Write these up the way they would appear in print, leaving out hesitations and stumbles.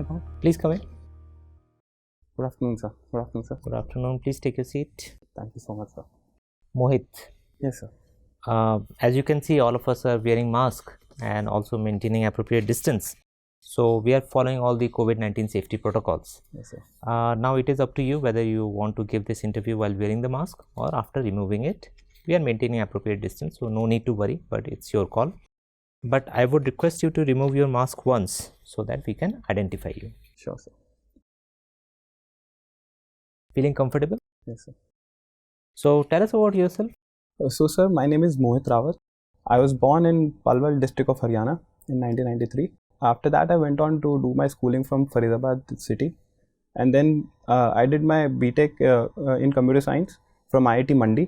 account. Please come in. Good afternoon, sir. Good afternoon, sir. Good afternoon. Please take your seat. Thank you so much, sir. Mohit. Yes, sir. As you can see, all of us are wearing masks and also maintaining appropriate distance. So we are following all the COVID-19 safety protocols. Yes, sir. Now it is up to you whether you want to give this interview while wearing the mask or after removing it. We are maintaining appropriate distance, so no need to worry, but it's your call. But I would request you to remove your mask once so that we can identify you. Sure, sir. Feeling comfortable? Yes, sir. So tell us about yourself. So, sir, my name is Mohit Rawat. I was born in Palwal district of Haryana in 1993. After that, I went on to do my schooling from Faridabad city. And then I did my BTech in computer science from IIT Mandi,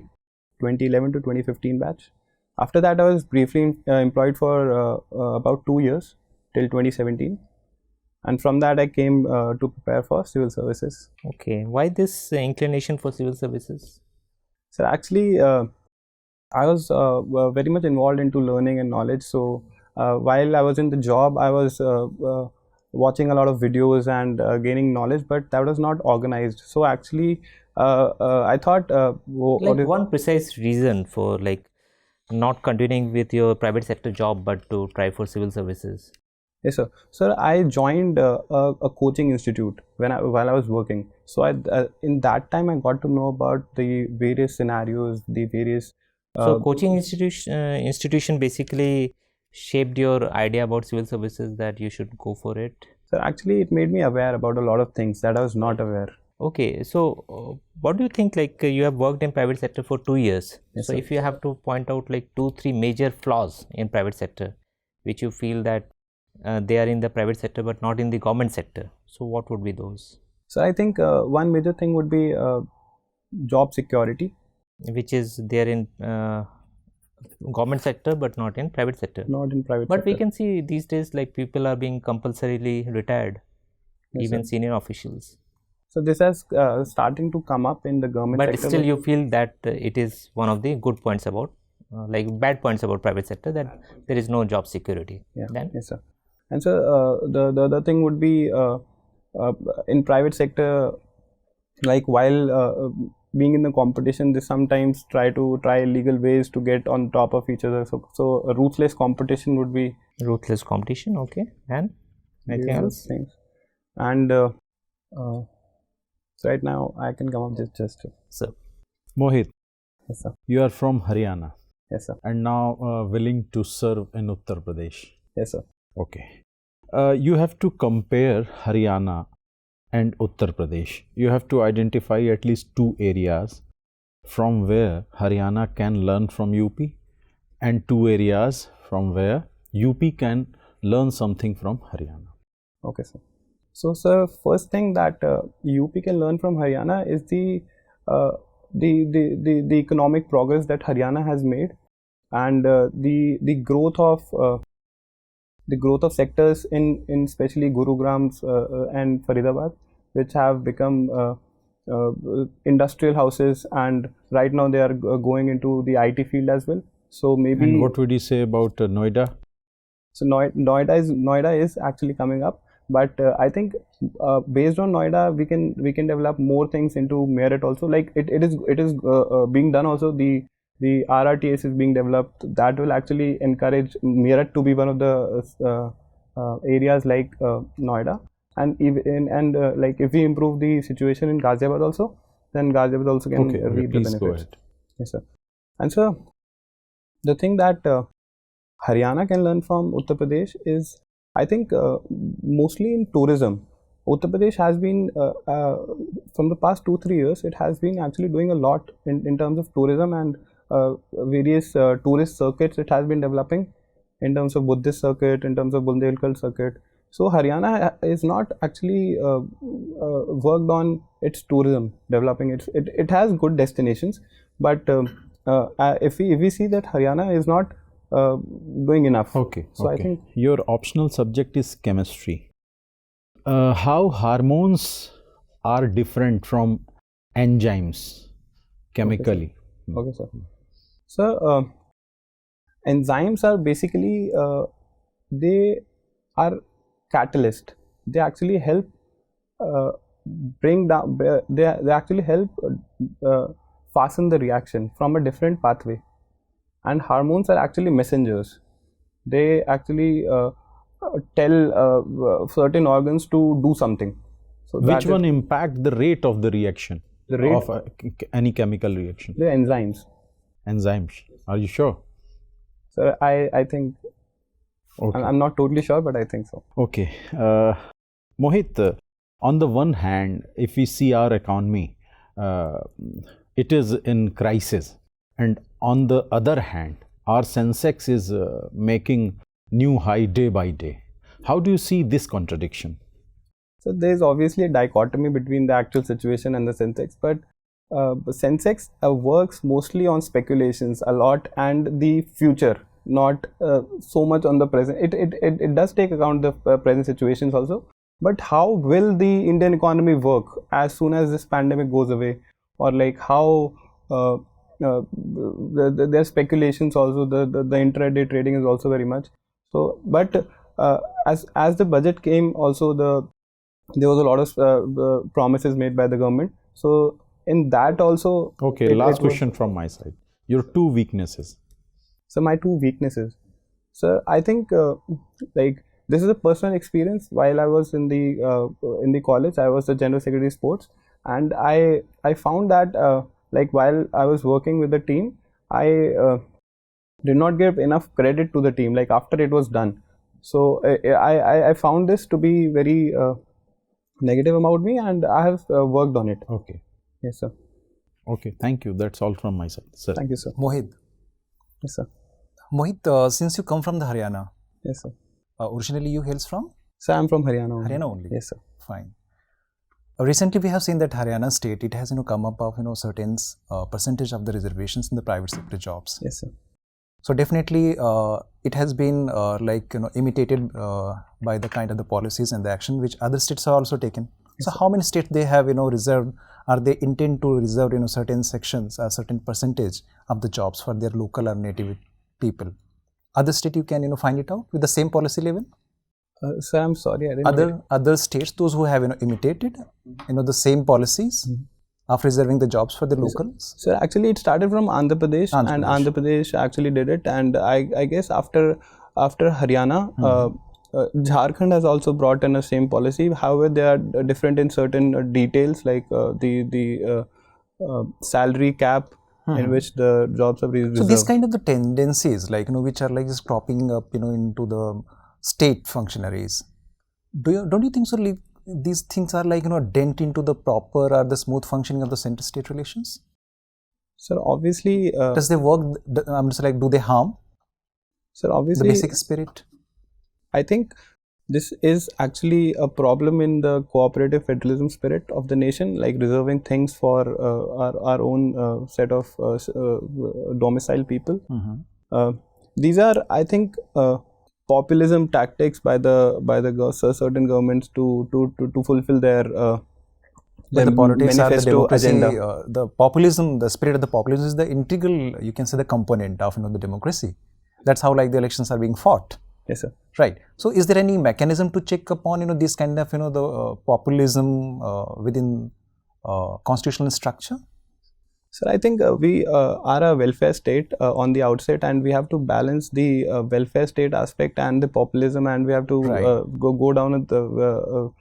2011 to 2015 batch. After that, I was briefly employed for about 2 years till 2017. And from that, I came to prepare for civil services. Okay, why this inclination for civil services? So actually, I was very much involved into learning and knowledge. So while I was in the job, I was watching a lot of videos and gaining knowledge, but that was not organized. So actually, I thought, one precise reason for not continuing with your private sector job, but to try for civil services. Yes, sir. Sir, I joined a coaching institute while I was working. So in that time, I got to know about the various scenarios, the various. So coaching institution basically shaped your idea about civil services that you should go for it. Sir, actually, it made me aware about a lot of things that I was not aware. Okay, so what do you think? You have worked in private sector for 2 years. Yes, so sir. If you have to point out 2-3 major flaws in private sector, which you feel that they are in the private sector but not in the government sector, so what would be those? So I think one major thing would be job security, which is there in government sector but not in private sector. Not in private but sector. We can see these days people are being compulsorily retired. Yes, even sir. Senior officials. So this has starting to come up in the government but sector. Still you feel that it is one of the good points about bad points about private sector, that there is no job security. Yeah. Then? Yes, sir. And so the other thing would be in private sector, while being in the competition, they sometimes try illegal ways to get on top of each other. So a ruthless competition would be. Ruthless competition, okay. And anything else? Things. And so right now I can come up just. So, Mohit. Yes, sir. You are from Haryana. Yes, sir. And now willing to serve in Uttar Pradesh. Yes, sir. Okay. You have to compare Haryana and Uttar Pradesh. You have to identify at least 2 areas from where Haryana can learn from UP and 2 areas from where UP can learn something from Haryana. Okay, sir. So, sir, first thing that UP can learn from Haryana is the economic progress that Haryana has made, and the growth of sectors in especially Gurugram and Faridabad, which have become industrial houses, and right now they are going into the IT field as well. So maybe. And what would you say about Noida? So Noida is actually coming up, but I think based on Noida we can develop more things into Meerut also. Like it is being done also. The RRTS is being developed that will actually encourage Meerut to be one of the areas like Noida, and if we improve the situation in Ghaziabad also, then Ghaziabad also can reap the benefits. Go ahead. Yes, sir. And so the thing that Haryana can learn from Uttar Pradesh is, I think, mostly in tourism. Uttar Pradesh has been, from the past 2-3 years, it has been actually doing a lot in terms of tourism and various tourist circuits it has been developing, in terms of Buddhist circuit, in terms of Bundelkhand circuit. So Haryana is not actually worked on its tourism, developing it. It has good destinations, but if we see that Haryana is not doing enough. Okay. So I think your optional subject is chemistry. How hormones are different from enzymes chemically? Okay, sir. So enzymes are basically they are catalyst. they actually help bring down. They actually help fasten the reaction from a different pathway. And hormones are actually messengers. They actually tell certain organs to do something. So Which one impact the rate of the reaction? The rate of any chemical reaction? the enzymes. Enzymes. Are you sure? So I think Okay. I'm not totally sure, but I think so. Okay. Mohit, on the one hand, if we see our economy, it is in crisis. And on the other hand, our Sensex is making new high day by day. How do you see this contradiction? So there's obviously a dichotomy between the actual situation and the Sensex, but Sensex works mostly on speculations a lot and the future, not so much on the present. It does take account the present situations also, but how will the Indian economy work as soon as this pandemic goes away, or like how there are speculations also. The intraday trading is also very much so. But as the budget came, also there was a lot of promises made by the government. So in that also. Okay, last question from my side. Your two weaknesses. So my two weaknesses. So I think like this is a personal experience. While I was in the college, I was the general secretary sports, and I found that like while I was working with the team, I did not give enough credit to the team. Like after it was done, so I found this to be very negative about me, and I have worked on it. Okay. Yes, sir. Okay, thank you. That's all from my side, sir. Thank you, sir. Mohit, Yes, sir. Mohit, since you come from the Haryana, Yes, sir. originally you hails from So I'm from Haryana only. Haryana only. Yes, sir. Fine. Recently, we have seen that Haryana state, it has come up of certain percentage of the reservations in the private sector jobs. Yes, sir. So definitely, it has been like imitated by the kind of the policies and the action which other states have also taken. Yes, So sir. how many states they have reserved? Are they intend to reserve certain sections, a certain percentage of the jobs for their local or native people? Other state you can find it out with the same policy level. Sir, I'm sorry, I didn't. get Other states, those who have imitated the same policies of reserving the jobs for the locals. So actually, it started from Andhra Pradesh, and Andhra Pradesh actually did it. And I guess after Haryana, Jharkhand has also brought in the same policy. However, they are different in certain details, like the salary cap in which the jobs are reserved. So these kind of the tendencies, like which are like just cropping up, into the state functionaries. Don't you think so? Like, these things are like dent into the proper or the smooth functioning of the center-state relations? So obviously, Does they work? I'm just like, do they harm so the obviously, basic spirit? I think this is actually a problem in the cooperative federalism spirit of the nation, like reserving things for our own set of domicile people. These are, I think, populism tactics by certain governments to fulfill their But the politics or the manifesto democracy, agenda. the populism, the spirit of the populism is the integral, you can say, the component of the democracy. That's how like the elections are being fought. Yes, sir. Right. So, is there any mechanism to check upon this kind of the populism within constitutional structure? Sir, I think we are a welfare state on the outset, and we have to balance the welfare state aspect and the populism, and we have to go down at the.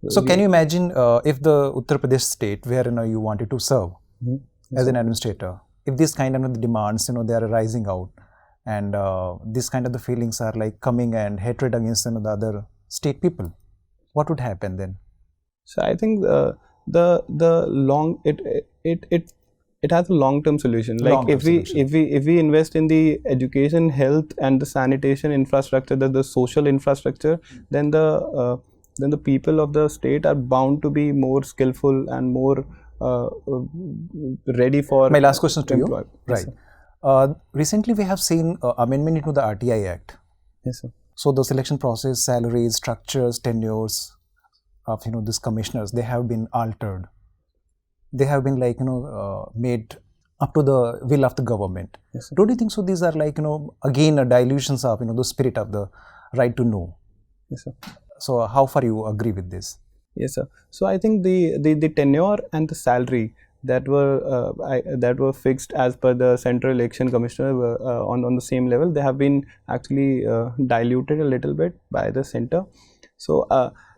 So, can you imagine if the Uttar Pradesh state, where you wanted to serve as an administrator, if this kind of the demands they are rising out, and this kind of the feelings are like coming and hatred against the other state people, what would happen then? So I think it has a long-term solution. Like if we invest in the education, health, and the sanitation infrastructure, the social infrastructure, then the people of the state are bound to be more skillful and more ready for. My last question to you. Yes, right. Recently, we have seen amendment into the RTI Act. Yes, sir. So the selection process, salaries, structures, tenures of these commissioners, they have been altered. They have been like made up to the will of the government. Yes, sir. Don't you think so? These are like again dilutions of the spirit of the right to know. Yes, sir. So how far you agree with this? Yes, sir. So I think the tenure and the salary that were fixed as per the Central Election Commissioner were, on the same level. They have been actually diluted a little bit by the center. So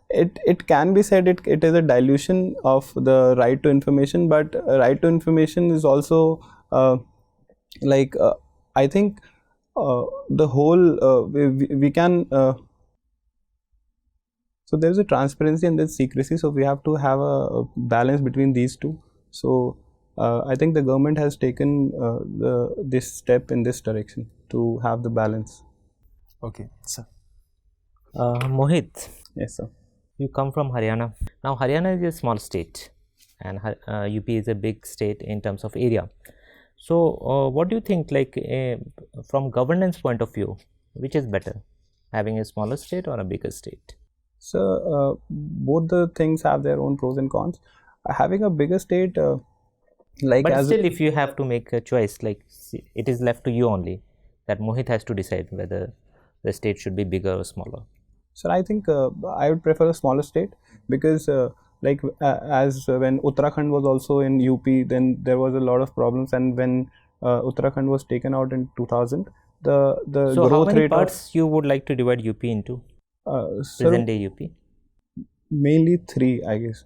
it can be said it is a dilution of the right to information, but right to information is also I think the whole we can. So there is a transparency and there's secrecy. So we have to have a balance between these two. So I think the government has taken this step in this direction to have the balance. Okay, sir. Mohit, Yes, sir. you come from Haryana. Now Haryana is a small state and UP is a big state in terms of area. So what do you think, like from governance point of view, which is better, having a smaller state or a bigger state? So both the things have their own pros and cons. Having a bigger state, like But as still, if you have to make a choice, like it is left to you only, that Mohit has to decide whether the state should be bigger or smaller. So I think I would prefer a smaller state because as when Uttarakhand was also in UP, then there was a lot of problems, and when Uttarakhand was taken out in 2000, the So how growth many rate parts you would like to divide UP into, sir, present day UP? mainly three, I guess.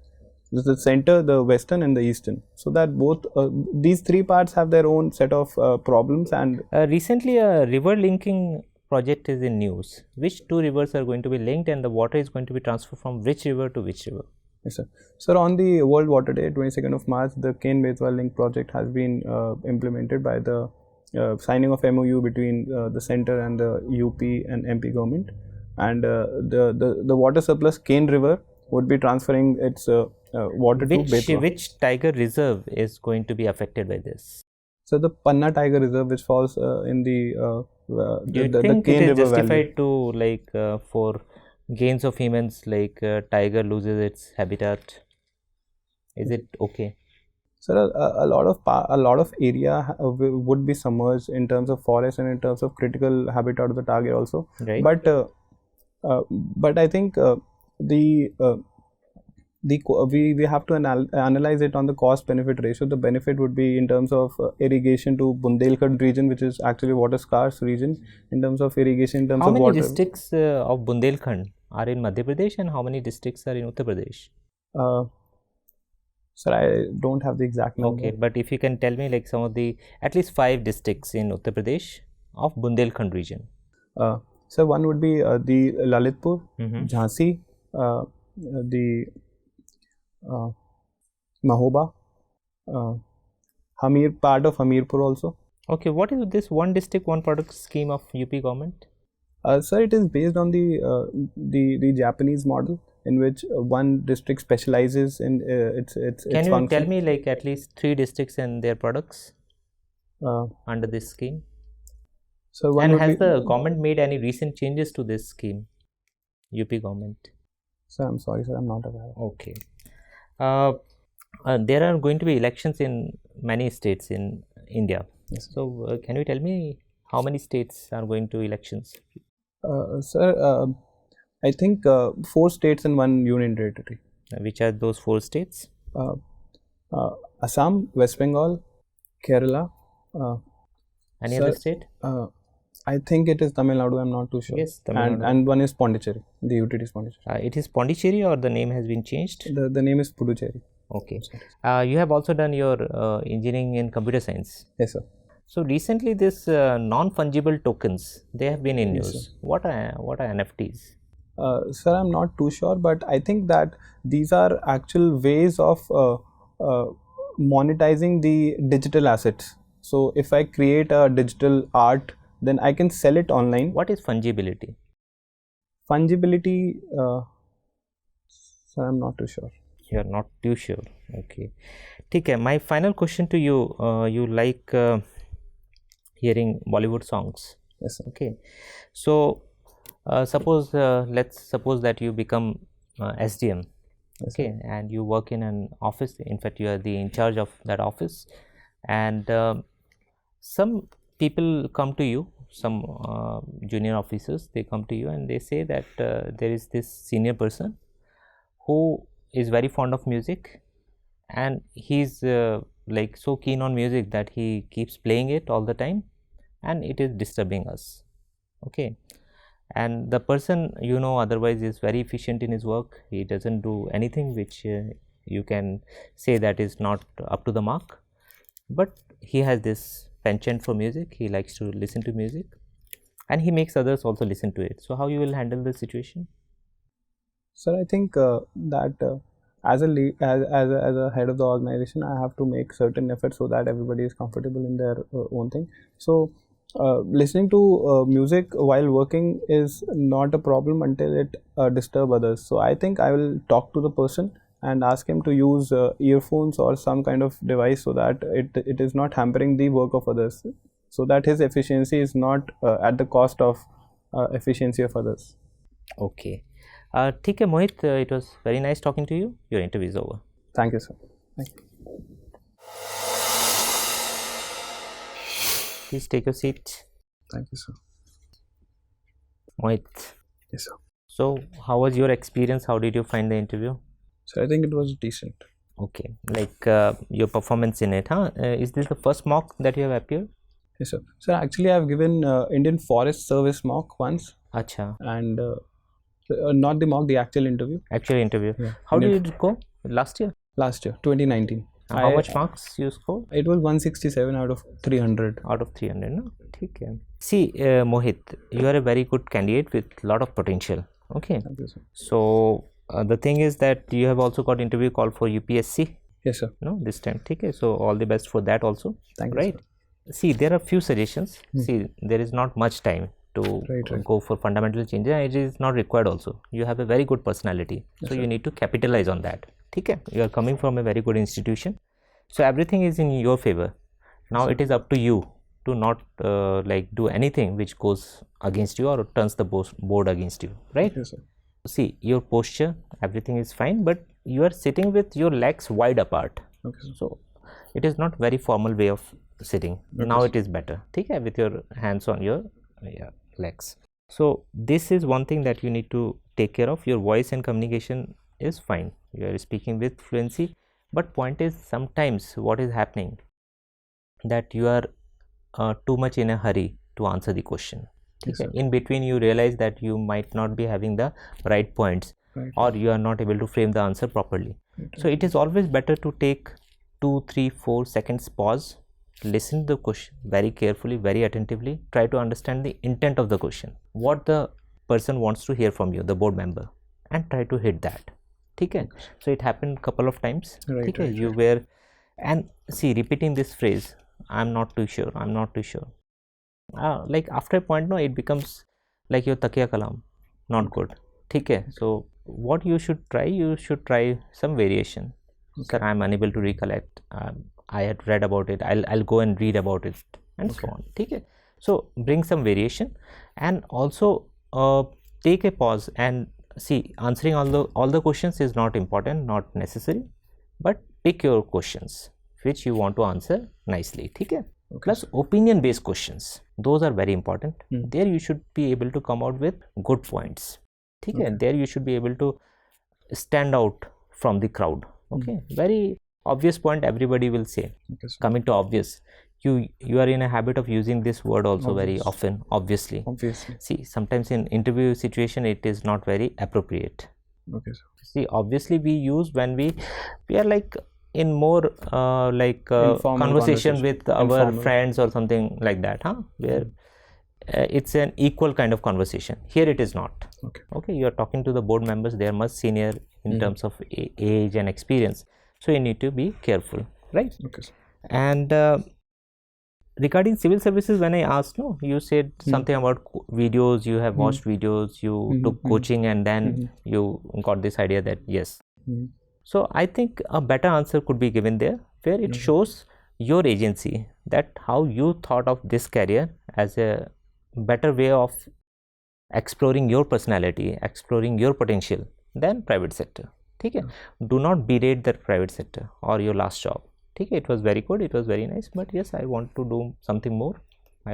There's the center, the western, and the eastern. So that both these three parts have their own set of problems. And Recently, a river linking project is in news. Which two rivers are going to be linked, and the water is going to be transferred from which river to which river? yes, sir. Sir, on the World Water Day, 22nd of March, the Ken-Betwa link project has been implemented by the signing of MOU between the center and the UP and MP government. And the water surplus Ken River would be transferring its water to Betwa. Which tiger reserve is going to be affected by this? So the Panna Tiger Reserve, which falls in the Do you the think Ken it is River justified Valley. to like for gains of humans, like tiger loses its habitat? Is it okay? Sir, a lot of area would be submerged in terms of forest and in terms of critical habitat of the target also. Right. But I think we have to analyze it on the cost benefit ratio. The benefit would be in terms of irrigation to Bundelkhand region, which is actually water scarce region. In terms of irrigation, in terms How of many water. districts of Bundelkhand are in Madhya Pradesh, and how many districts are in Uttar Pradesh? Sir, I don't have the exact number. Okay, but if you can tell me like some of the at least 5 districts in Uttar Pradesh of Bundelkhand region. So one would be the Lalitpur, Jhansi, the Mahoba, part of Hamirpur also. Okay, what is this one district one product scheme of UP government? Sir, it is based on the Japanese model, in which one district specializes in its Can you function. tell me like at least 3 districts and their products under this scheme? So one And would has be, the government made any recent changes to this scheme? UP government. Sir, I'm sorry, sir, I'm not aware. Okay. There are going to be elections in many states in India. Yes. So can you tell me how many states are going to elections? Sir, I think 4 states and 1 union territory. Which are those 4 states? Assam, West Bengal, Kerala. Any sir, other state? I think it is Tamil Nadu, I'm not too sure. Yes, Tamil Nadu. And one is Pondicherry, the UTT is Pondicherry. It is Pondicherry, or the name has been changed? The name is Puducherry. Okay. You have also done your engineering in computer science. Yes, sir. So recently this non-fungible tokens, they have been in Yes, news. What are NFTs? Sir, I'm not too sure, but I think that these are actual ways of monetizing the digital assets. So if I create a digital art, then I can sell it online. What is fungibility? Fungibility, sir, I'm not too sure. You are not too sure. Okay. Okay. My final question to you, you like hearing Bollywood songs. Yes, sir. Okay. So suppose let's suppose that you become SDM. Yes, Okay, and you work in an office. In fact, you are the in charge of that office, and some people come to you some junior officers, they come to you and they say that there is this senior person who is very fond of music, and he's like so keen on music that he keeps playing it all the time, and it is disturbing us. Okay, and the person, you know, otherwise is very efficient in his work. He doesn't do anything which you can say that is not up to the mark, but he has this penchant for music. He likes to listen to music, and he makes others also listen to it. So how you will handle the situation? Sir, I think that as a head of the organization, I have to make certain efforts so that everybody is comfortable in their own thing. So listening to music while working is not a problem until it disturb others. So I think I will talk to the person and ask him to use earphones or some kind of device so that it is not hampering the work of others, so that his efficiency is not at the cost of efficiency of others. Okay. ठीक है Mohit, it was very nice talking to you. Your interview is over. Thank you, sir. Thank you. Please take your seat. Thank you, sir. Mohit, Yes, sir. so how was your experience? How did you find the interview? So I think it was decent. Okay, like your performance in it, huh? Is this the first mock that you have appeared? Yes, sir. Sir, actually, I have given Indian Forest Service mock once, Acha, and not the mock, the actual interview. actual interview. Yeah. How Indian- did it go last year? Last year, 2019. How much marks you scored? It was 167 out of 300. Out of 300, no? ठीक है. See, Mohit, you are a very good candidate with lot of potential. Okay. Thank you, sir. So the thing is that you have also got interview call for UPSC. Yes, sir. No, this time. Okay. So all the best for that also. Thank you, Right. sir. See, there are few suggestions. See, there is not much time to Right. go for fundamental changes, and it is not required also. You have a very good personality, so you need to capitalize on that. Okay. You are coming from a very good institution, so everything is in your favor. Now it is up to you to not like do anything which goes against you or turns the board against you, right? Yes, sir. See, your posture, everything is fine, but you are sitting with your legs wide apart. Okay, sir. So it is not very formal way of sitting. Now it is better, okay, with your hands on your legs. So this is one thing that you need to take care of. Your voice and communication is fine, you are speaking with fluency, but point is sometimes what is happening that you are too much in a hurry to answer the question. Yes, sir. In between you realize that you might not be having the right points, Right. or you are not able to frame the answer properly. Right. So it is always better to take 2, 3, 4 seconds pause, listen to the question very carefully, very attentively, try to understand the intent of the question, what the person wants to hear from you, the board member, and try to hit that. Okay. So it happened couple of times. Right, Okay. right, You were, and see, repeating this phrase, I'm not too sure, I'm not too sure, like after a point, no, it becomes like your takiya kalam, not good. Okay. So what you should try some variation. Sir, I'm unable to recollect, I had read about it, I'll go and read about it, and so on. Okay. So bring some variation, and also take a pause and see, answering all the questions is not important, not necessary, but pick your questions which you want to answer nicely. Okay. Plus opinion based questions, those are very important. There you should be able to come out with good points. Okay. There you should be able to stand out from the crowd. Okay. Very obvious point everybody will say. Okay, sir. Coming to obvious, you are in a habit of using this word also very often, obviously. Obviously. See, sometimes in interview situation it is not very appropriate. Okay, sir. See, obviously we use when we are like in more Informal conversation with our Informal. friends or something like that, huh? Where it's an equal kind of conversation. Here it is not. Okay. Okay, you are talking to the board members, they are much senior in terms of age and experience, so you need to be careful, right? Okay, sir. And regarding civil services, when I asked, no, you said something about videos, you have watched videos, you took coaching, and then you got this idea that yes. So I think a better answer could be given there, where it shows your agency, that how you thought of this career as a better way of exploring your personality, exploring your potential than private sector. Okay. Do not berate the private sector or your last job. Okay. It was very good, it was very nice, but yes, I want to do something more,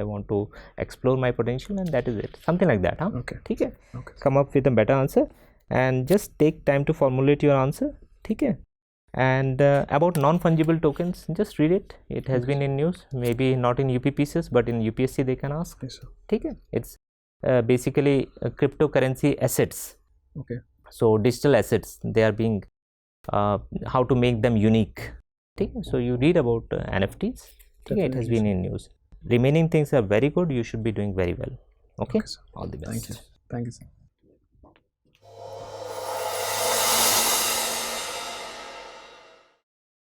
I want to explore my potential, and that is it. Something like that, huh? Okay. ठीक है? Okay. Come up with a better answer and just take time to formulate your answer. ठीक है? And about non-fungible tokens, just read it. It has been in news. Maybe not in UPPCS, but in UPSC they can ask. Yes, sir. ठीक है? It's basically cryptocurrency assets. Okay. So digital assets, they are being how to make them unique. ठीक है? So you read about NFTs. ठीक है? It has been in news. Remaining things are very good. You should be doing very well. Okay? Okay, sir. All the best. Thank you. Thank you, sir.